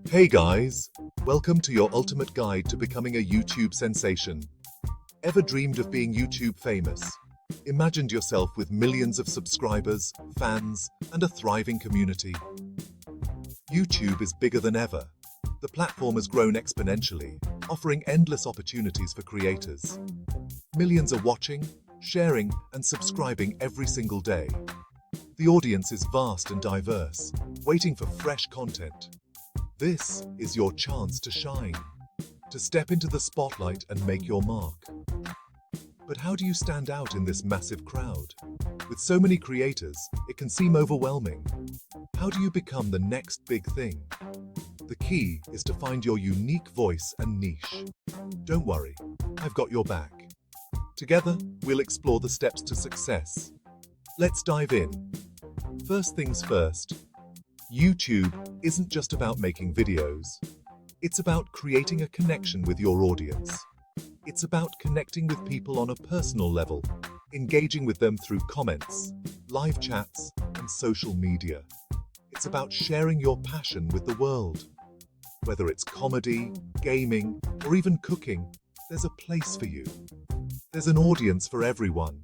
Hey guys, welcome to your ultimate guide to becoming a YouTube sensation. Ever dreamed of being YouTube famous? Imagined yourself with millions of subscribers, fans, and a thriving community? YouTube is bigger than ever. The platform has grown exponentially, offering endless opportunities for creators. Millions are watching, sharing, and subscribing every single day. The audience is vast and diverse, waiting for fresh content. This is your chance to shine, to step into the spotlight and make your mark. But how do you stand out in this massive crowd? With so many creators, it can seem overwhelming. How do you become the next big thing? The key is to find your unique voice and niche. Don't worry, I've got your back. Together, we'll explore the steps to success. Let's dive in. First things first, YouTube isn't just about making videos. It's about creating a connection with your audience. It's about connecting with people on a personal level, engaging with them through comments, live chats, and social media. It's about sharing your passion with the world. Whether it's comedy, gaming, or even cooking, there's a place for you. There's an audience for everyone.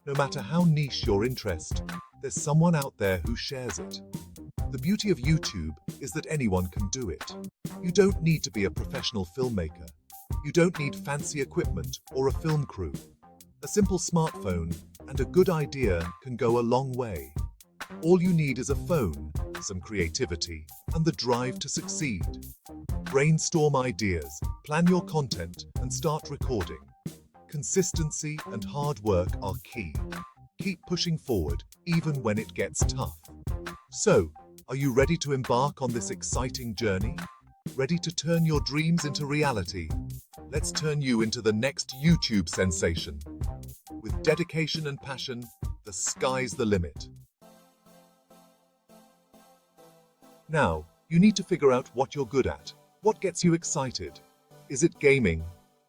No matter how niche your interest, there's someone out there who shares it. The beauty of YouTube is that anyone can do it. You don't need to be a professional filmmaker. You don't need fancy equipment or a film crew. A simple smartphone and a good idea can go a long way. All you need is a phone, some creativity, and the drive to succeed. Brainstorm ideas, plan your content, and start recording. Consistency and hard work are key. Keep pushing forward, even when it gets tough. So, are you ready to embark on this exciting journey? Ready to turn your dreams into reality? Let's turn you into the next YouTube sensation. With dedication and passion, the sky's the limit. Now, you need to figure out what you're good at. What gets you excited? Is it gaming?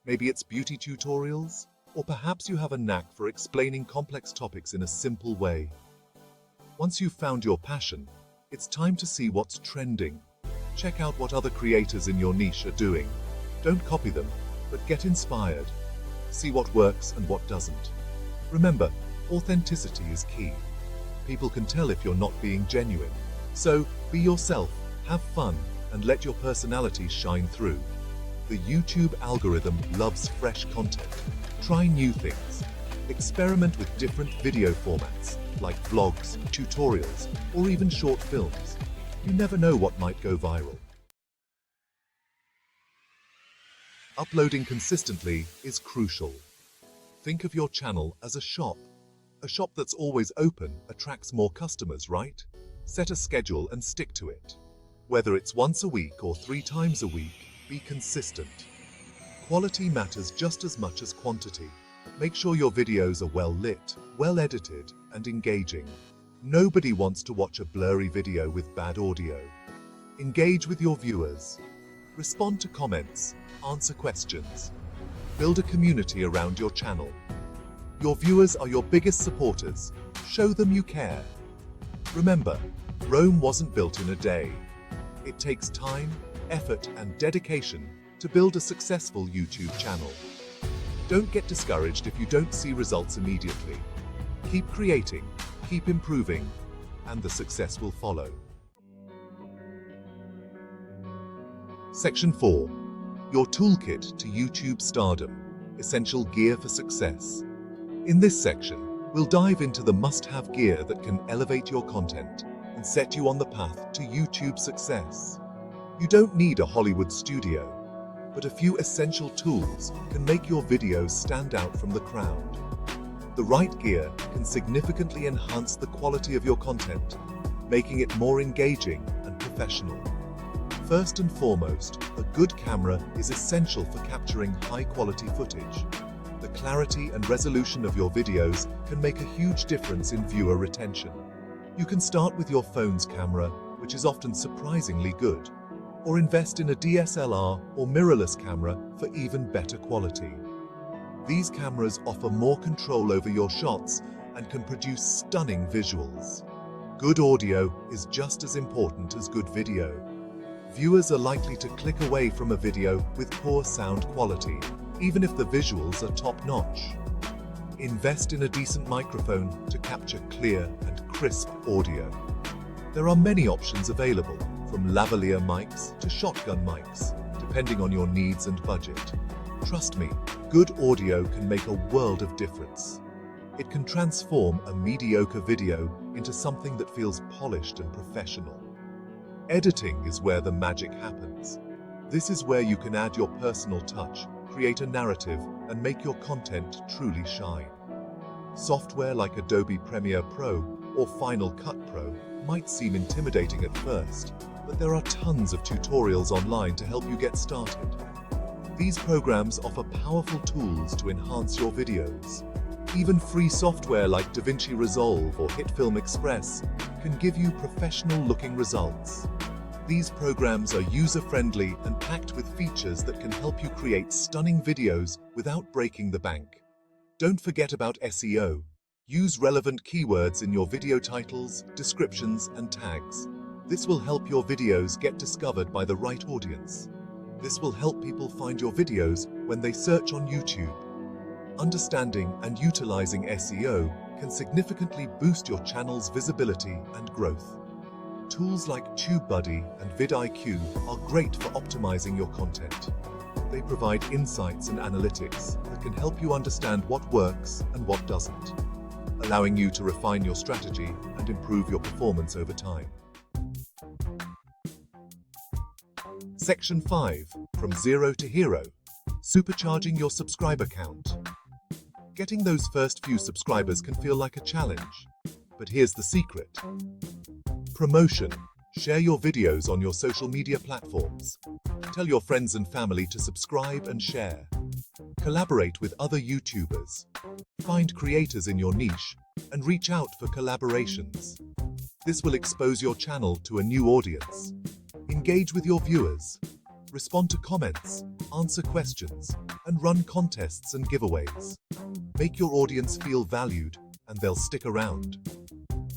Maybe it's beauty tutorials? Or perhaps you have a knack for explaining complex topics in a simple way. Once you've found your passion, it's time to see what's trending. Check out what other creators in your niche are doing. Don't copy them, but get inspired. See what works and what doesn't. Remember, authenticity is key. People can tell if you're not being genuine. So, be yourself, have fun, and let your personality shine through. The YouTube algorithm loves fresh content. Try new things. Experiment with different video formats, like vlogs, tutorials, or even short films. You never know what might go viral. Uploading consistently is crucial. Think of your channel as a shop. A shop that's always open attracts more customers, right? Set a schedule and stick to it. Whether it's once a week or 3 times a week, be consistent. Quality matters just as much as quantity. Make sure your videos are well lit, well edited, and engaging. Nobody wants to watch a blurry video with bad audio. Engage with your viewers. Respond to comments, answer questions. Build a community around your channel. Your viewers are your biggest supporters. Show them you care. Remember, Rome wasn't built in a day. It takes time, effort, and dedication to build a successful YouTube channel. Don't get discouraged if you don't see results immediately. Keep creating, keep improving, and the success will follow. Section 4. Your toolkit to YouTube stardom. Essential gear for success. In this section, we'll dive into the must-have gear that can elevate your content and set you on the path to YouTube success. You don't need a Hollywood studio, but a few essential tools can make your videos stand out from the crowd. The right gear can significantly enhance the quality of your content, making it more engaging and professional. First and foremost, a good camera is essential for capturing high-quality footage. The clarity and resolution of your videos can make a huge difference in viewer retention. You can start with your phone's camera, which is often surprisingly good, or invest in a DSLR or mirrorless camera for even better quality. These cameras offer more control over your shots and can produce stunning visuals. Good audio is just as important as good video. Viewers are likely to click away from a video with poor sound quality, even if the visuals are top-notch. Invest in a decent microphone to capture clear and crisp audio. There are many options available, from lavalier mics to shotgun mics, depending on your needs and budget. Trust me, good audio can make a world of difference. It can transform a mediocre video into something that feels polished and professional. Editing is where the magic happens. This is where you can add your personal touch, create a narrative, and make your content truly shine. Software like Adobe Premiere Pro or Final Cut Pro might seem intimidating at first, but there are tons of tutorials online to help you get started. These programs offer powerful tools to enhance your videos. Even free software like DaVinci Resolve or HitFilm Express can give you professional-looking results. These programs are user-friendly and packed with features that can help you create stunning videos without breaking the bank. Don't forget about SEO. Use relevant keywords in your video titles, descriptions, and tags. This will help your videos get discovered by the right audience. This will help people find your videos when they search on YouTube. Understanding and utilizing SEO can significantly boost your channel's visibility and growth. Tools like TubeBuddy and vidIQ are great for optimizing your content. They provide insights and analytics that can help you understand what works and what doesn't, allowing you to refine your strategy and improve your performance over time. Section 5. From Zero to Hero. Supercharging your subscriber count. Getting those first few subscribers can feel like a challenge, but here's the secret. Promotion. Share your videos on your social media platforms. Tell your friends and family to subscribe and share. Collaborate with other YouTubers. Find creators in your niche and reach out for collaborations. This will expose your channel to a new audience. Engage with your viewers. Respond to comments, answer questions, and run contests and giveaways. Make your audience feel valued, and they'll stick around.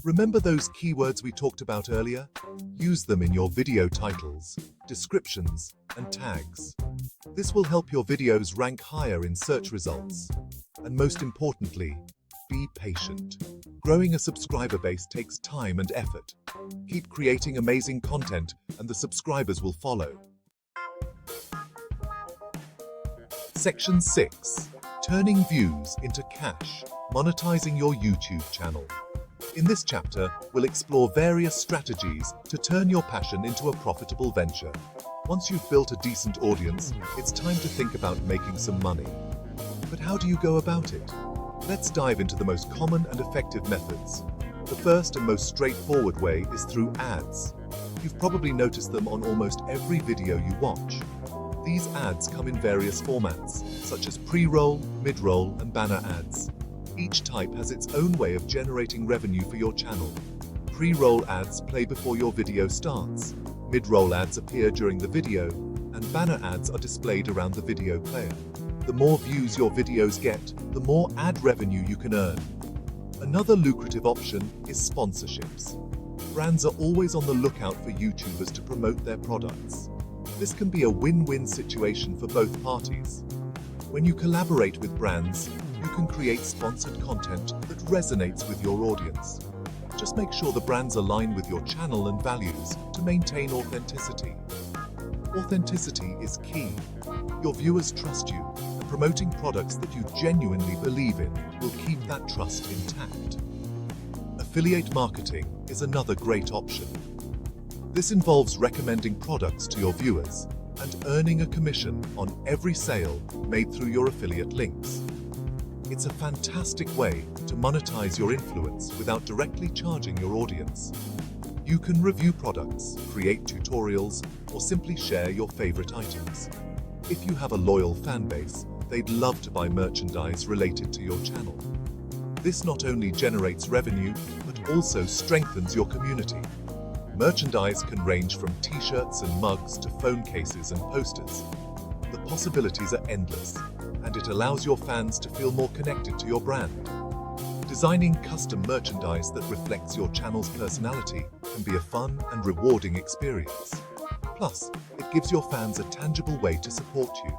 Remember those keywords we talked about earlier? Use them in your video titles, descriptions, and tags. This will help your videos rank higher in search results. And most importantly, be patient. Growing a subscriber base takes time and effort. Keep creating amazing content, and the subscribers will follow. Section 6. Turning views into cash, monetizing your YouTube channel. In this chapter, we'll explore various strategies to turn your passion into a profitable venture. Once you've built a decent audience, it's time to think about making some money. But how do you go about it? Let's dive into the most common and effective methods. The first and most straightforward way is through ads. You've probably noticed them on almost every video you watch. These ads come in various formats, such as pre-roll, mid-roll, and banner ads. Each type has its own way of generating revenue for your channel. Pre-roll ads play before your video starts. Mid-roll ads appear during the video, and banner ads are displayed around the video player. The more views your videos get, the more ad revenue you can earn. Another lucrative option is sponsorships. Brands are always on the lookout for YouTubers to promote their products. This can be a win-win situation for both parties. When you collaborate with brands, you can create sponsored content that resonates with your audience. Just make sure the brands align with your channel and values to maintain authenticity. Authenticity is key. Your viewers trust you, and promoting products that you genuinely believe in will keep that trust intact. Affiliate marketing is another great option. This involves recommending products to your viewers and earning a commission on every sale made through your affiliate links. It's a fantastic way to monetize your influence without directly charging your audience. You can review products, create tutorials, or simply share your favorite items. If you have a loyal fan base, they'd love to buy merchandise related to your channel. This not only generates revenue, but also strengthens your community. Merchandise can range from t-shirts and mugs to phone cases and posters. The possibilities are endless, and it allows your fans to feel more connected to your brand. Designing custom merchandise that reflects your channel's personality can be a fun and rewarding experience. Plus, it gives your fans a tangible way to support you.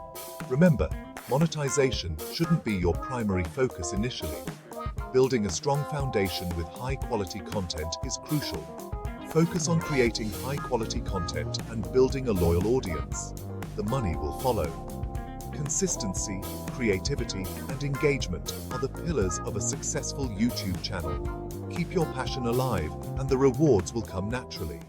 Remember, monetization shouldn't be your primary focus initially. Building a strong foundation with high-quality content is crucial. Focus on creating high-quality content and building a loyal audience. The money will follow. Consistency, creativity, and engagement are the pillars of a successful YouTube channel. Keep your passion alive, and the rewards will come naturally.